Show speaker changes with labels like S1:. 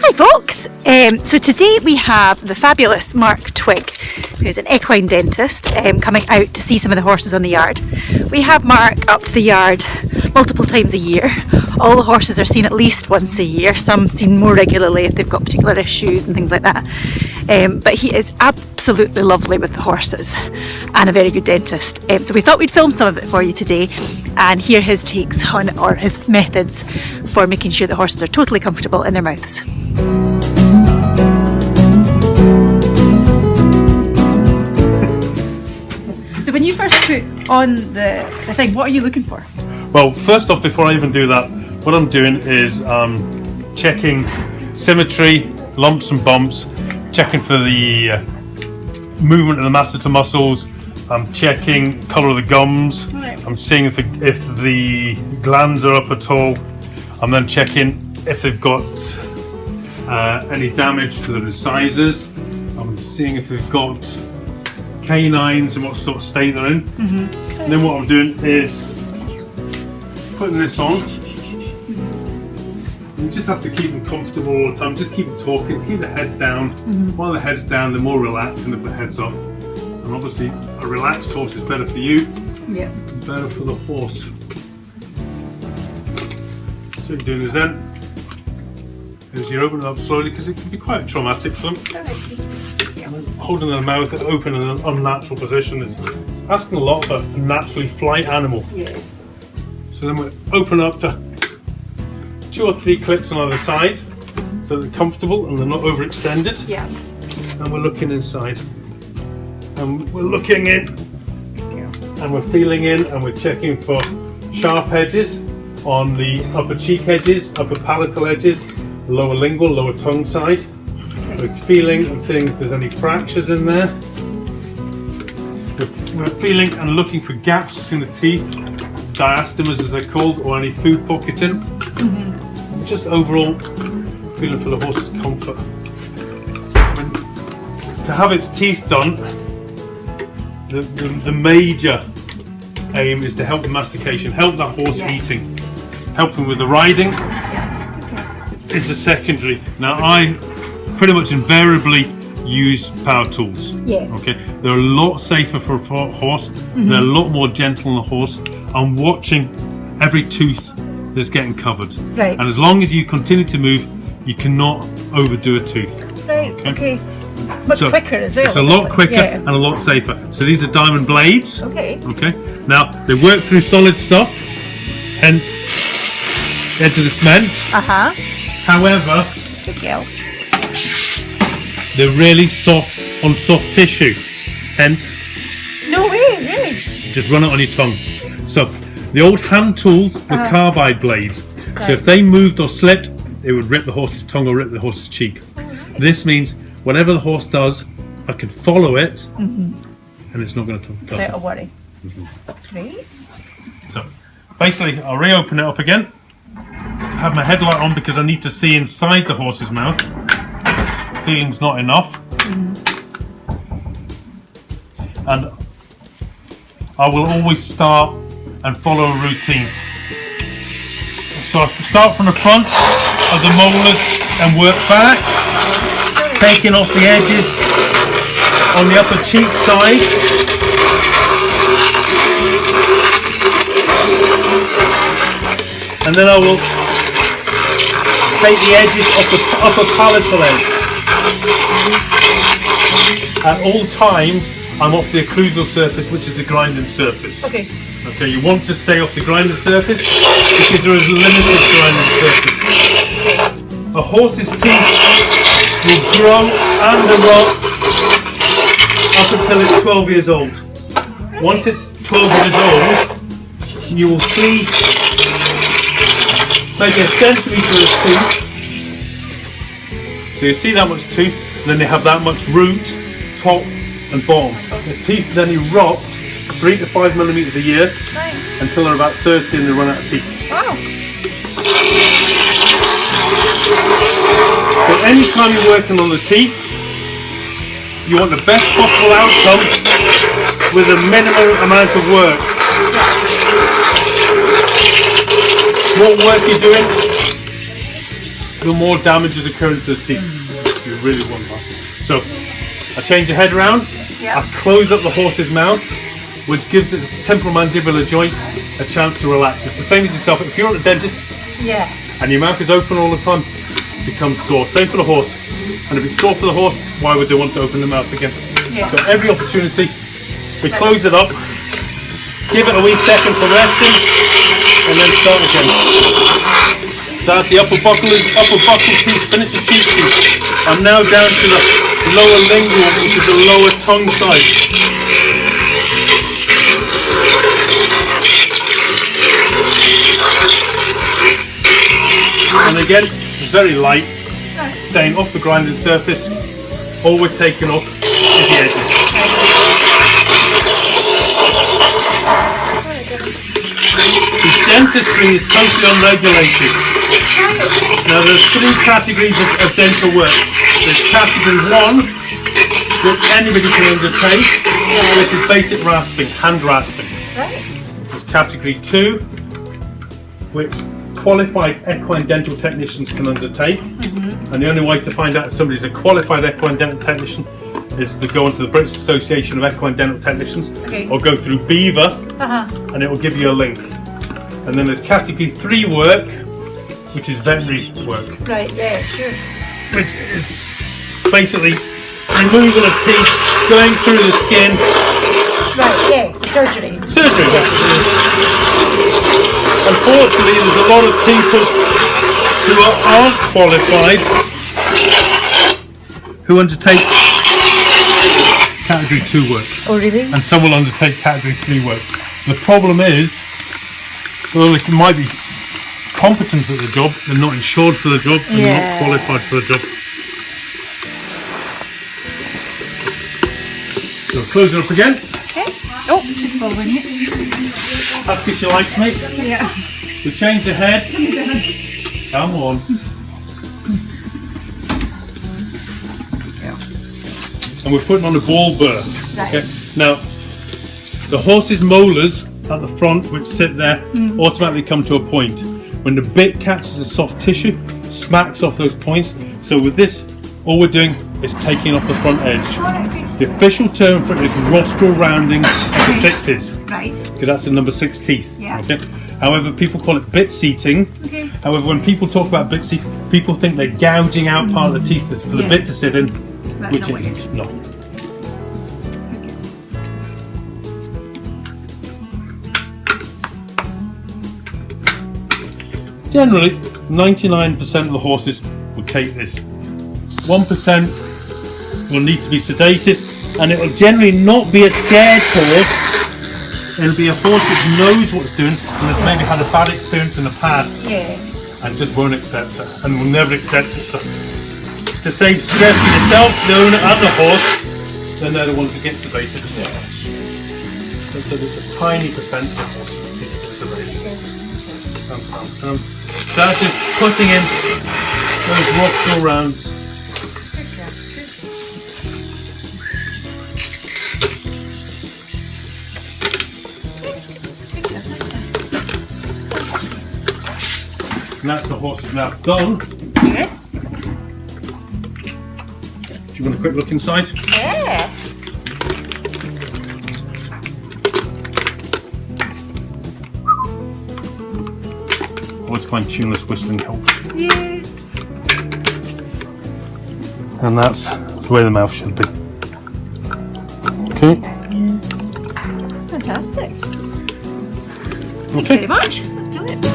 S1: Hi folks, so today we have the fabulous Mark Twigg, who's an equine dentist, coming out to see some of the horses on the yard. We have Mark up to the yard multiple times a year. All the horses are seen at least once a year, some seen more regularly if they've got particular issues and things like that. But he is absolutely lovely with the horses and a very good dentist. So we thought we'd film some of it for you today and hear his takes on, or his methods for making sure the horses are totally comfortable in their mouths. So when you first put on the thing, what are you looking for?
S2: Well, first off, before I even do that, what I'm doing is checking symmetry, lumps and bumps, checking for the movement of the masseter muscles. I'm checking colour of the gums. Right. I'm seeing if the glands are up at all. I'm then checking if they've got any damage to the incisors. I'm seeing if they've got canines and what sort of state they're in. Mm-hmm. And then what I'm doing is putting this on. You just have to keep them comfortable all the time. Just keep them talking, keep the head down. Mm-hmm. While the head's down, they're more relaxed than if the head's up. And obviously, a relaxed horse is better for you. Yeah. Better for the horse. So what you're doing is then, is you're opening up slowly because it can be quite traumatic for them. Holding their mouth open in an unnatural position is asking a lot for a naturally flight animal. Yeah. So then we open up to 2 or 3 clicks on either side so they're comfortable and they're not overextended. Yeah. And we're looking inside. And we're looking in and we're feeling in and we're checking for sharp edges on the upper cheek edges, upper palatal edges, lower lingual, lower tongue side. We're feeling and seeing if there's any fractures in there. We're feeling and looking for gaps between the teeth, diastemas as they're called, or any food pocketing. Mm-hmm. Just overall feeling for the horse's comfort. To have its teeth done, the major aim is to help the mastication, help that horse eating, help them with the riding. Is the secondary. Now I pretty much invariably use power tools. Yeah. Okay. They're a lot safer for a horse. Mm-hmm. They're a lot more gentle on the horse. I'm watching every tooth that's getting covered. Right. And as long as you continue to move, you cannot overdo a tooth. Right. Okay.
S1: It's much quicker as well.
S2: It's a lot quicker and a lot safer. So these are diamond blades. Okay. Okay. Now they work through solid stuff, hence into the cement. However, they're really soft on soft tissue. Hence,
S1: no way, really.
S2: Just run it on your tongue. So the old hand tools were carbide blades. Okay. So if they moved or slipped, it would rip the horse's tongue or rip the horse's cheek. Right. This means whatever the horse does, I can follow it, and it's not going to touch.
S1: Without a worry. Great.
S2: So basically, I'll reopen it up again. Have my headlight on because I need to see inside the horse's mouth. Feeling's not enough. And I will always start and follow a routine. So I start from the front of the molars and work back, taking off the edges on the upper cheek side. And then I will take the edges of the upper palatal edge. At all times, I'm off the occlusal surface, which is the grinding surface. Okay. Okay, you want to stay off the grinding surface because there is limited grinding surface. A horse's teeth will grow and rot up until it's 12 years old. Once it's 12 years old, you will see maybe a centimetre of tooth. So you see that much tooth, and then they have that much root, top and bottom. The teeth then erupt 3 to 5 millimetres a year until they're about 30 and they run out of teeth. Wow. So any time you're working on the teeth, you want the best possible outcome with a minimal amount of work. What work you're doing the more damage is occurring to the teeth. You really want that. So I change the head around, I close up the horse's mouth, which gives its temporomandibular joint a chance to relax. It's the same as yourself. If you're at a dentist and your mouth is open all the time, it becomes sore. Same for the horse. And if it's sore for the horse, why would they want to open the mouth again? So every opportunity, we close it up, give it a wee second for resting, and then start again. So that's the upper buccal teeth, finish the cheek teeth. I'm now down to the lower lingual, which is the lower tongue side. And again, very light, staying off the grinding surface, always taken off the edges. The dentistry is totally unregulated. Now there's 3 categories of dental work. There's category 1, which anybody can undertake, which is basic rasping, hand rasping. There's category 2, which qualified equine dental technicians can undertake. And the only way to find out if somebody's a qualified equine dental technician is to go onto the British Association of Equine Dental Technicians or go through Beaver and it will give you a link. And then there's category 3 work, which is veterinary work.
S1: Right, yeah, sure.
S2: Which is basically removal of teeth, going through the skin.
S1: Right, yeah, so surgery.
S2: Surgery. Unfortunately, there's a lot of people who aren't qualified who undertake category 2 work.
S1: Oh, really?
S2: And some will undertake category 3 work. The problem is, well, they might be competent at the job, they're not insured for the job, and they're not qualified for the job. So close it up again.
S1: Okay. Oh, she's following you.
S2: That's because she likes me.
S1: Yeah.
S2: We change the head. Come on. And we're putting on a ball burr.
S1: Right.
S2: Okay. Now, the horse's molars at the front, which sit there, automatically come to a point. When the bit catches a soft tissue, smacks off those points. So with this, all we're doing is taking off the front edge. The official term for it is rostral rounding of the 6s.
S1: Right.
S2: Because that's the number 6 teeth.
S1: Yeah.
S2: Okay. However, people call it bit seating.
S1: Okay.
S2: However, when people talk about bit seating, people think they're gouging out part of the teeth for the bit to sit in,
S1: That's
S2: which
S1: not
S2: is not. Generally, 99% of the horses will take this. 1% will need to be sedated, and it will generally not be a scared horse. It'll be a horse that knows what it's doing and has maybe had a bad experience in the past and just won't accept it and will never accept it. So, to save stress for yourself, the owner and the horse, then they're the ones that get sedated. And so there's a tiny percent of horses that get sedated. Stand. So that's just putting in those rostral rounds. And that's the horse's mouth done.
S1: Good.
S2: Do you want a quick look inside?
S1: Yeah.
S2: Always find tuneless whistling helpful.
S1: Yeah.
S2: And that's the way the mouth should be. Okay.
S1: Fantastic.
S2: Okay.
S1: Thank you very much. That's brilliant.